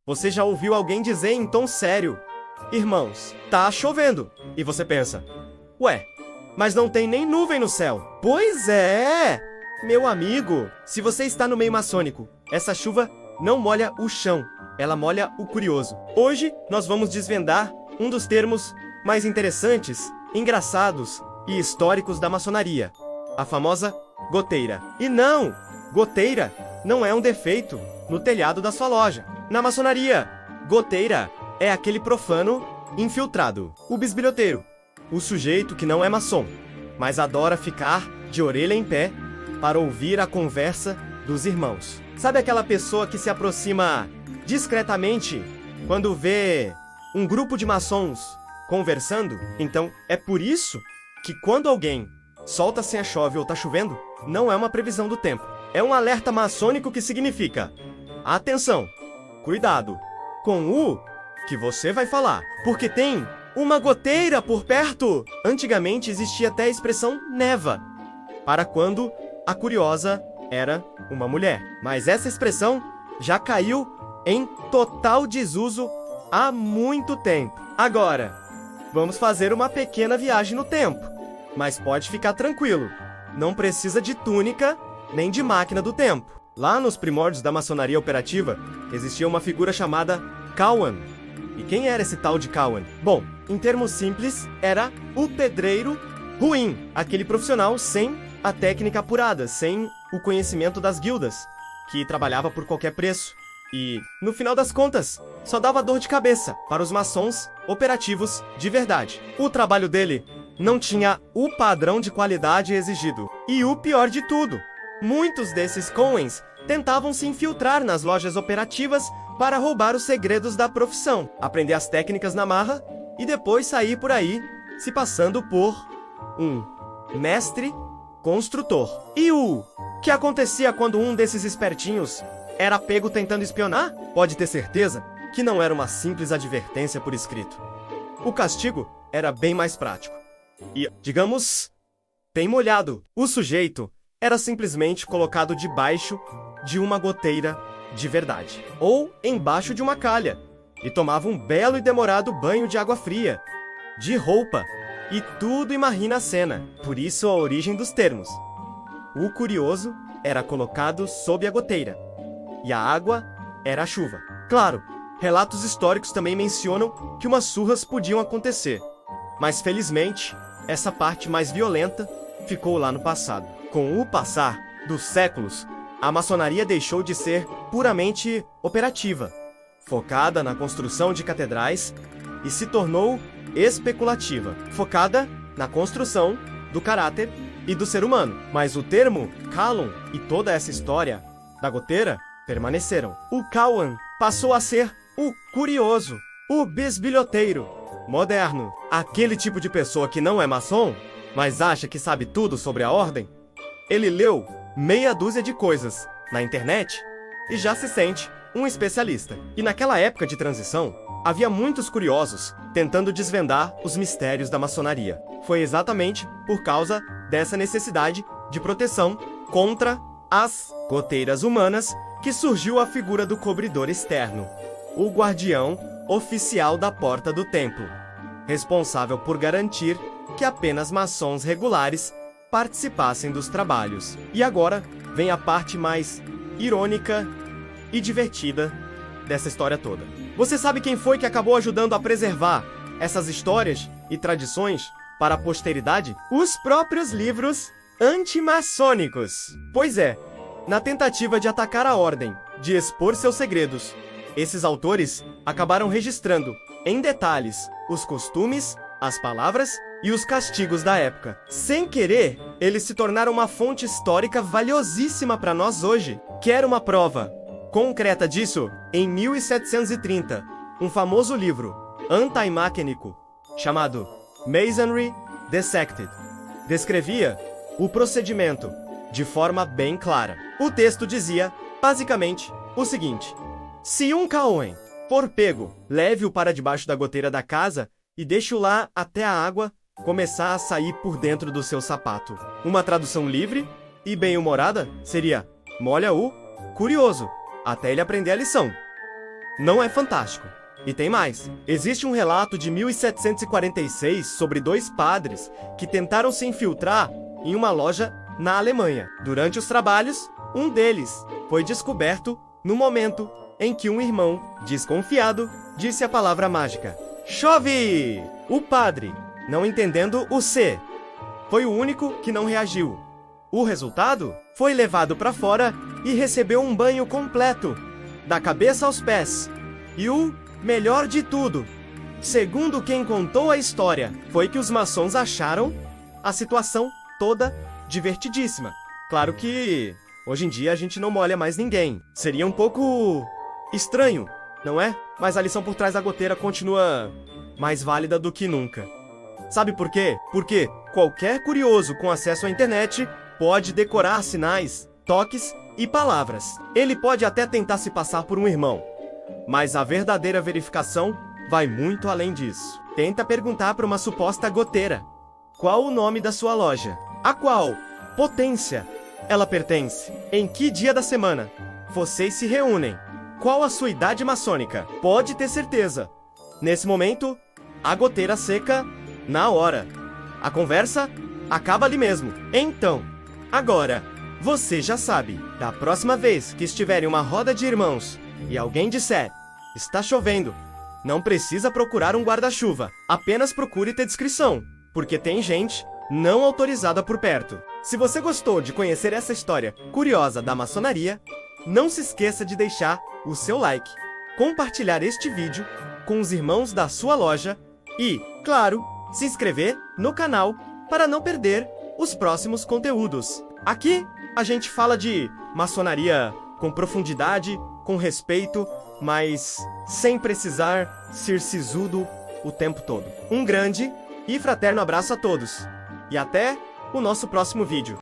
Você já ouviu alguém dizer em tom sério: irmãos, tá chovendo. E você pensa: ué, mas não tem nem nuvem no céu. Pois é! Meu amigo, se você está no meio maçônico, essa chuva não molha o chão, ela molha o curioso. Hoje nós vamos desvendar um dos termos mais interessantes, engraçados e históricos da maçonaria, a famosa goteira. E não, goteira não é um defeito no telhado da sua loja. Na maçonaria, goteira é aquele profano infiltrado, o bisbilhoteiro, o sujeito que não é maçom, mas adora ficar de orelha em pé para ouvir a conversa dos irmãos. Sabe aquela pessoa que se aproxima discretamente quando vê um grupo de maçons conversando? Então, é por isso que quando alguém solta sem a chove ou tá chovendo, não é uma previsão do tempo. É um alerta maçônico que significa: atenção, cuidado com o que você vai falar, porque tem uma goteira por perto. Antigamente existia até a expressão neva, para quando a curiosa era uma mulher. Mas essa expressão já caiu em total desuso há muito tempo. Agora, vamos fazer uma pequena viagem no tempo. Mas pode ficar tranquilo, não precisa de túnica nem de máquina do tempo. Lá nos primórdios da maçonaria operativa, existia uma figura chamada Cowan. E quem era esse tal de Cowan? Bom, em termos simples, era o pedreiro ruim, aquele profissional sem a técnica apurada, sem o conhecimento das guildas, que trabalhava por qualquer preço. E, no final das contas, só dava dor de cabeça para os maçons operativos de verdade. O trabalho dele não tinha o padrão de qualidade exigido. E o pior de tudo, muitos desses Cowens tentavam se infiltrar nas lojas operativas para roubar os segredos da profissão, aprender as técnicas na marra e depois sair por aí se passando por um mestre construtor. E o que acontecia quando um desses espertinhos era pego tentando espionar? Pode ter certeza que não era uma simples advertência por escrito. O castigo era bem mais prático. E, digamos, bem molhado. O sujeito era simplesmente colocado debaixo de uma goteira de verdade, ou embaixo de uma calha, e tomava um belo e demorado banho de água fria, de roupa, e tudo imagina a cena. Por isso a origem dos termos. O curioso era colocado sob a goteira, e a água era a chuva. Claro, relatos históricos também mencionam que umas surras podiam acontecer, mas felizmente essa parte mais violenta ficou lá no passado. Com o passar dos séculos, a maçonaria deixou de ser puramente operativa, focada na construção de catedrais, e se tornou especulativa, focada na construção do caráter e do ser humano. Mas o termo Calum e toda essa história da goteira permaneceram. O Cowan passou a ser o curioso, o bisbilhoteiro moderno, aquele tipo de pessoa que não é maçom, mas acha que sabe tudo sobre a ordem. Ele leu meia dúzia de coisas na internet e já se sente um especialista. E naquela época de transição, havia muitos curiosos tentando desvendar os mistérios da maçonaria. Foi exatamente por causa dessa necessidade de proteção contra as goteiras humanas que surgiu a figura do cobridor externo, o guardião oficial da porta do templo, responsável por garantir que apenas maçons regulares participassem dos trabalhos. E agora vem a parte mais irônica e divertida dessa história toda. Você sabe quem foi que acabou ajudando a preservar essas histórias e tradições para a posteridade? Os próprios livros antimaçônicos. Pois é, na tentativa de atacar a ordem, de expor seus segredos, esses autores acabaram registrando em detalhes os costumes, as palavras e os castigos da época. Sem querer, eles se tornaram uma fonte histórica valiosíssima para nós hoje. Quer uma prova concreta disso? Em 1730, um famoso livro anti-máquinico chamado Masonry Dissected descrevia o procedimento de forma bem clara. O texto dizia, basicamente, o seguinte: se um Cowan for pego, leve-o para debaixo da goteira da casa e deixe-o lá até a água começar a sair por dentro do seu sapato. Uma tradução livre e bem-humorada seria: molha o curioso até ele aprender a lição. Não é fantástico. E tem mais. Existe um relato de 1746 sobre dois padres que tentaram se infiltrar em uma loja na Alemanha. Durante os trabalhos, um deles foi descoberto no momento em que um irmão, desconfiado, disse a palavra mágica: "Chove!" O padre, não entendendo o C, foi o único que não reagiu. O resultado? Foi levado para fora e recebeu um banho completo, da cabeça aos pés. E o melhor de tudo, segundo quem contou a história, foi que os maçons acharam a situação toda divertidíssima. Claro que hoje em dia a gente não molha mais ninguém. Seria um pouco estranho, não é? Mas a lição por trás da goteira continua mais válida do que nunca. Sabe por quê? Porque qualquer curioso com acesso à internet pode decorar sinais, toques e palavras. Ele pode até tentar se passar por um irmão, mas a verdadeira verificação vai muito além disso. Tenta perguntar para uma suposta goteira: qual o nome da sua loja? A qual potência ela pertence? Em que dia da semana vocês se reúnem? Qual a sua idade maçônica? Pode ter certeza, nesse momento, a goteira seca na hora. A conversa acaba ali mesmo. Então, agora, você já sabe. Da próxima vez que estiver em uma roda de irmãos e alguém disser: "Está chovendo", não precisa procurar um guarda-chuva. Apenas procure ter discrição, porque tem gente não autorizada por perto. Se você gostou de conhecer essa história curiosa da maçonaria, não se esqueça de deixar o seu like, compartilhar este vídeo com os irmãos da sua loja e, claro, se inscrever no canal para não perder os próximos conteúdos. Aqui a gente fala de maçonaria com profundidade, com respeito, mas sem precisar ser sisudo o tempo todo. Um grande e fraterno abraço a todos. E até o nosso próximo vídeo.